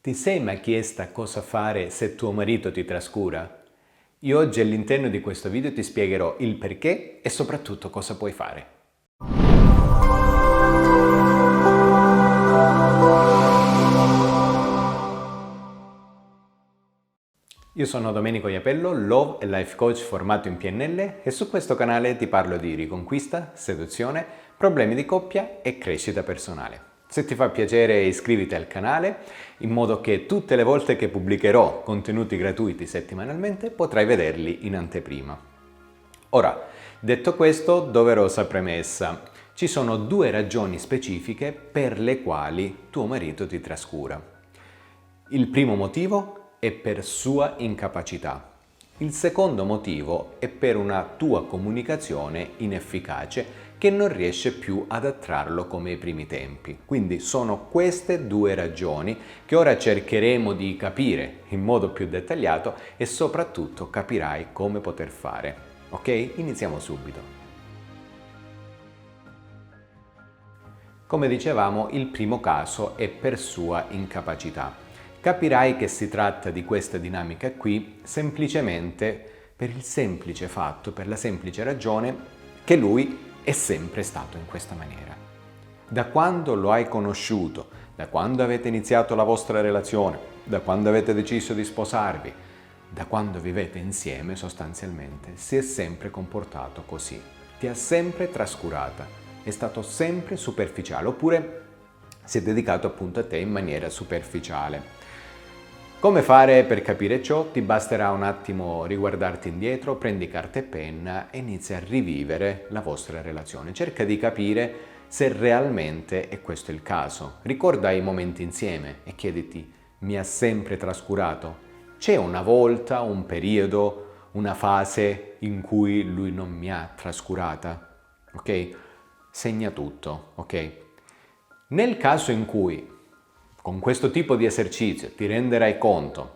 Ti sei mai chiesta cosa fare se tuo marito ti trascura? Io oggi all'interno di questo video ti spiegherò il perché e soprattutto cosa puoi fare. Io sono Domenico Iapello, Love e Life Coach formato in PNL e su questo canale ti parlo di riconquista, seduzione, problemi di coppia e crescita personale. Se ti fa piacere iscriviti al canale in modo che tutte le volte che pubblicherò contenuti gratuiti settimanalmente potrai vederli in anteprima. Ora, detto questo, doverosa premessa. Ci sono due ragioni specifiche per le quali tuo marito ti trascura. Il primo motivo è per sua incapacità. Il secondo motivo è per una tua comunicazione inefficace che non riesce più ad attrarlo come ai primi tempi. Quindi sono queste due ragioni che ora cercheremo di capire in modo più dettagliato e soprattutto capirai come poter fare. Ok? Iniziamo subito. Come dicevamo, il primo caso è per sua incapacità. Capirai che si tratta di questa dinamica qui semplicemente per il semplice fatto, per la semplice ragione che lui è sempre stato in questa maniera. Da quando lo hai conosciuto, da quando avete iniziato la vostra relazione, da quando avete deciso di sposarvi, da quando vivete insieme sostanzialmente, si è sempre comportato così. Ti ha sempre trascurata, è stato sempre superficiale, oppure si è dedicato appunto a te in maniera superficiale. Come fare per capire ciò? Ti basterà un attimo riguardarti indietro, prendi carta e penna e inizia a rivivere la vostra relazione. Cerca di capire se realmente è questo il caso. Ricorda i momenti insieme e chiediti: mi ha sempre trascurato? C'è una volta, un periodo, una fase in cui lui non mi ha trascurata? Ok? Segna tutto, ok? Nel caso in cui con questo tipo di esercizio ti renderai conto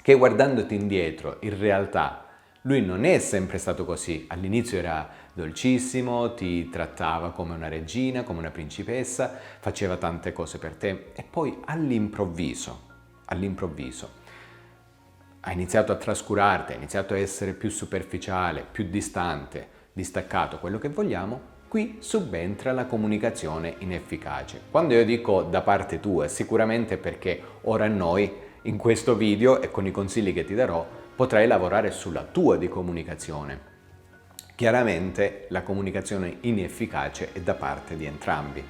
che guardandoti indietro in realtà lui non è sempre stato così. All'inizio era dolcissimo, ti trattava come una regina, come una principessa, faceva tante cose per te e poi all'improvviso ha iniziato a trascurarti, ha iniziato a essere più superficiale, più distante, distaccato, quello che vogliamo. Qui subentra la comunicazione inefficace. Quando io dico da parte tua, sicuramente perché ora noi, in questo video e con i consigli che ti darò, potrai lavorare sulla tua di comunicazione. Chiaramente la comunicazione inefficace è da parte di entrambi.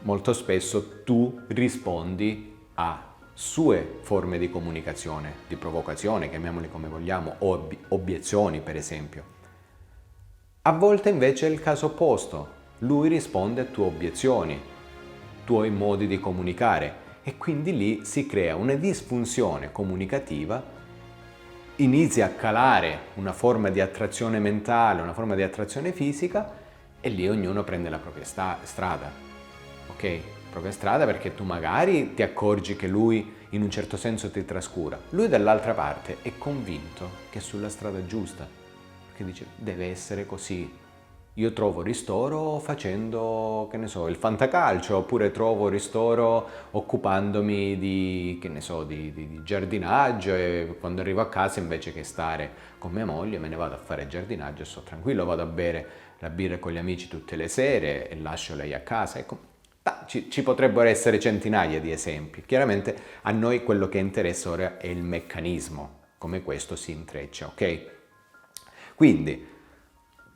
Molto spesso tu rispondi a sue forme di comunicazione, di provocazione, chiamiamole come vogliamo, o obiezioni per esempio. A volte invece è il caso opposto, lui risponde a tue obiezioni, tuoi modi di comunicare e quindi lì si crea una disfunzione comunicativa, inizia a calare una forma di attrazione mentale, una forma di attrazione fisica e lì ognuno prende la propria strada, ok? Propria strada perché tu magari ti accorgi che lui in un certo senso ti trascura, lui dall'altra parte è convinto che è sulla strada giusta. Che dice deve essere così. Io trovo ristoro facendo, che ne so, il fantacalcio, oppure trovo ristoro occupandomi di, che ne so, di giardinaggio e quando arrivo a casa invece che stare con mia moglie me ne vado a fare giardinaggio e sto tranquillo, vado a bere la birra con gli amici tutte le sere e lascio lei a casa. Ecco, ci potrebbero essere centinaia di esempi. Chiaramente a noi quello che interessa ora è il meccanismo, come questo si intreccia, ok? Quindi,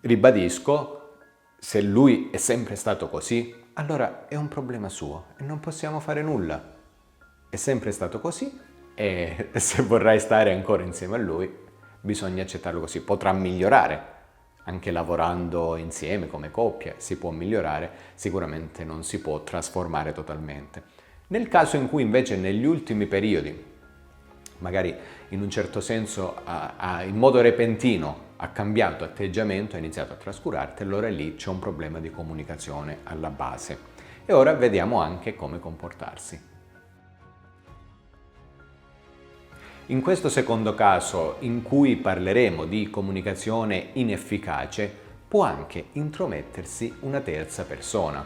ribadisco, se lui è sempre stato così, allora è un problema suo e non possiamo fare nulla. È sempre stato così e se vorrai stare ancora insieme a lui, bisogna accettarlo così. Potrà migliorare, anche lavorando insieme come coppia, si può migliorare, sicuramente non si può trasformare totalmente. Nel caso in cui invece negli ultimi periodi, magari in un certo senso in modo repentino, ha cambiato atteggiamento, ha iniziato a trascurarti, allora lì c'è un problema di comunicazione alla base. E ora vediamo anche come comportarsi. In questo secondo caso, in cui parleremo di comunicazione inefficace, può anche intromettersi una terza persona.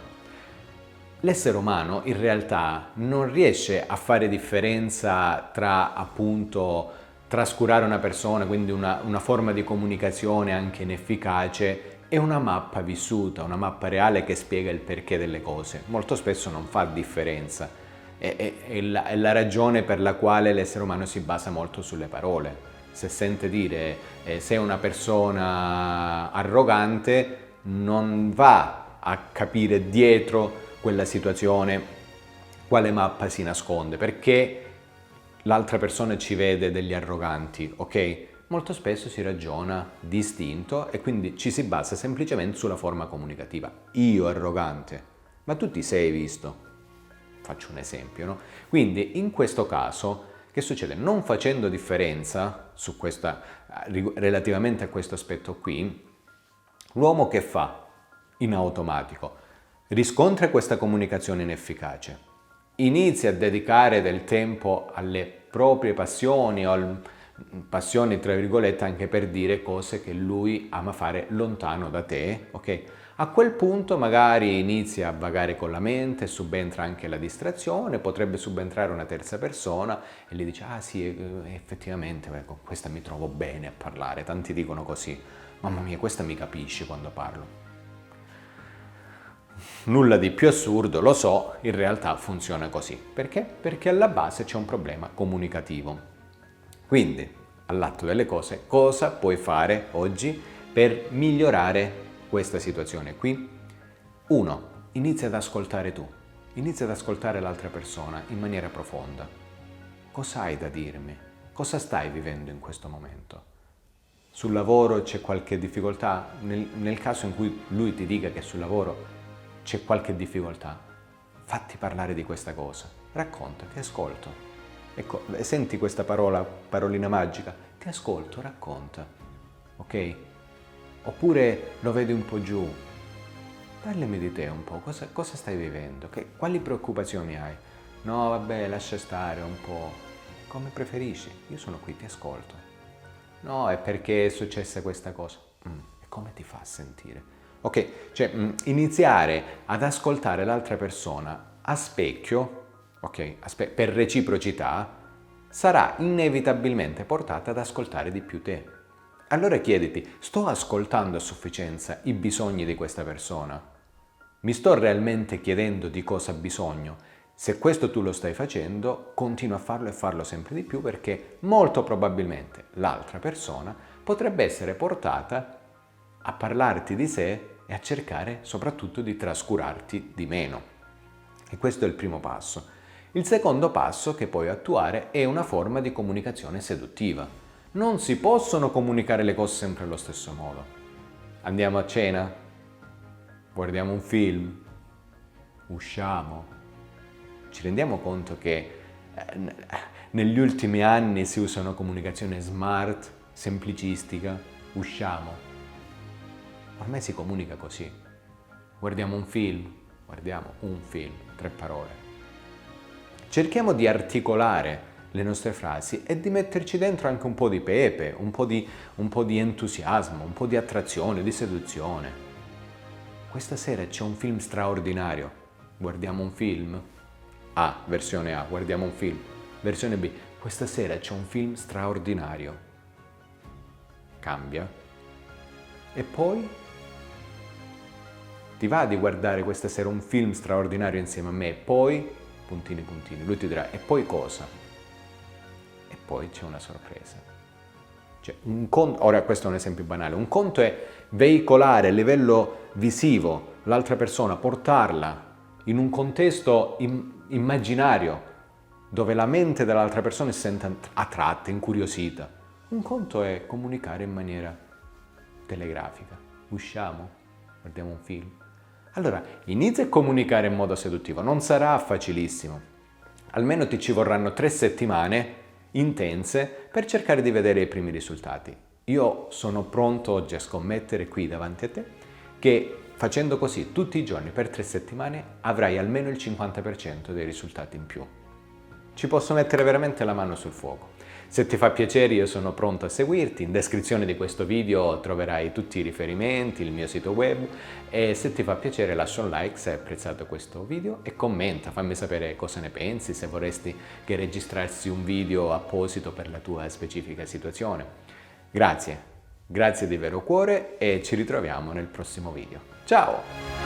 L'essere umano in realtà non riesce a fare differenza tra appunto trascurare una persona, quindi una forma di comunicazione anche inefficace, e una mappa vissuta, una mappa reale che spiega il perché delle cose. Molto spesso non fa differenza. È la ragione per la quale l'essere umano si basa molto sulle parole. Se sente dire sei una persona arrogante, non va a capire dietro quella situazione quale mappa si nasconde, perché l'altra persona ci vede degli arroganti, ok? Molto spesso si ragiona di istinto e quindi ci si basa semplicemente sulla forma comunicativa. Io arrogante, ma tu ti sei visto? Faccio un esempio, no? Quindi in questo caso che succede? Non facendo differenza su relativamente a questo aspetto qui, l'uomo che fa in automatico? Riscontra questa comunicazione inefficace, inizia a dedicare del tempo alle proprie passioni o passioni tra virgolette anche per dire cose che lui ama fare lontano da te, ok? A quel punto magari inizia a vagare con la mente, subentra anche la distrazione, potrebbe subentrare una terza persona e gli dice ah sì, effettivamente con questa mi trovo bene a parlare, tanti dicono così, mamma mia questa mi capisce quando parlo. Nulla di più assurdo, lo so, in realtà funziona così. Perché? Perché alla base c'è un problema comunicativo. Quindi, all'atto delle cose, cosa puoi fare oggi per migliorare questa situazione qui? 1. Inizia ad ascoltare tu. Inizia ad ascoltare l'altra persona in maniera profonda. Cosa hai da dirmi? Cosa stai vivendo in questo momento? Sul lavoro c'è qualche difficoltà? Nel caso in cui lui ti dica che sul lavoro c'è qualche difficoltà, fatti parlare di questa cosa, racconta, ti ascolto. Ecco, senti questa parolina magica, ti ascolto, racconta, ok? Oppure lo vedi un po' giù, parlami di te un po', cosa stai vivendo, quali preoccupazioni hai? No, vabbè, lascia stare un po', come preferisci, io sono qui, ti ascolto. No, è perché è successa questa cosa, e come ti fa sentire? Ok, cioè iniziare ad ascoltare l'altra persona a specchio, ok, per reciprocità, sarà inevitabilmente portata ad ascoltare di più te. Allora chiediti, sto ascoltando a sufficienza i bisogni di questa persona? Mi sto realmente chiedendo di cosa ha bisogno? Se questo tu lo stai facendo, continua a farlo e farlo sempre di più perché molto probabilmente l'altra persona potrebbe essere portata a parlarti di sé e a cercare soprattutto di trascurarti di meno. E questo è il primo passo. Il secondo passo che puoi attuare è una forma di comunicazione seduttiva. Non si possono comunicare le cose sempre allo stesso modo. Andiamo a cena? Guardiamo un film? Usciamo? Ci rendiamo conto che negli ultimi anni si usa una comunicazione smart, semplicistica? Usciamo? Ormai si comunica così. Guardiamo un film, 3 parole. Cerchiamo di articolare le nostre frasi e di metterci dentro anche un po' di pepe, un po' di entusiasmo, un po' di attrazione, di seduzione. Questa sera c'è un film straordinario. Guardiamo un film? A, versione A, guardiamo un film. Versione B, questa sera c'è un film straordinario. Cambia. E poi? Ti va di guardare questa sera un film straordinario insieme a me e poi, puntini puntini, lui ti dirà e poi cosa? E poi c'è una sorpresa. Cioè, ora questo è un esempio banale, un conto è veicolare a livello visivo l'altra persona, portarla in un contesto immaginario dove la mente dell'altra persona si sente attratta, incuriosita. Un conto è comunicare in maniera telegrafica. Usciamo, guardiamo un film. Allora, inizia a comunicare in modo seduttivo, non sarà facilissimo. Almeno ti ci vorranno 3 settimane intense per cercare di vedere i primi risultati. Io sono pronto oggi a scommettere qui davanti a te che facendo così tutti i giorni per 3 settimane avrai almeno il 50% dei risultati in più. ci posso mettere veramente la mano sul fuoco. Se ti fa piacere io sono pronto a seguirti, in descrizione di questo video troverai tutti i riferimenti, il mio sito web e se ti fa piacere lascia un like se hai apprezzato questo video e commenta, fammi sapere cosa ne pensi, se vorresti che registrassi un video apposito per la tua specifica situazione. Grazie di vero cuore e ci ritroviamo nel prossimo video. Ciao!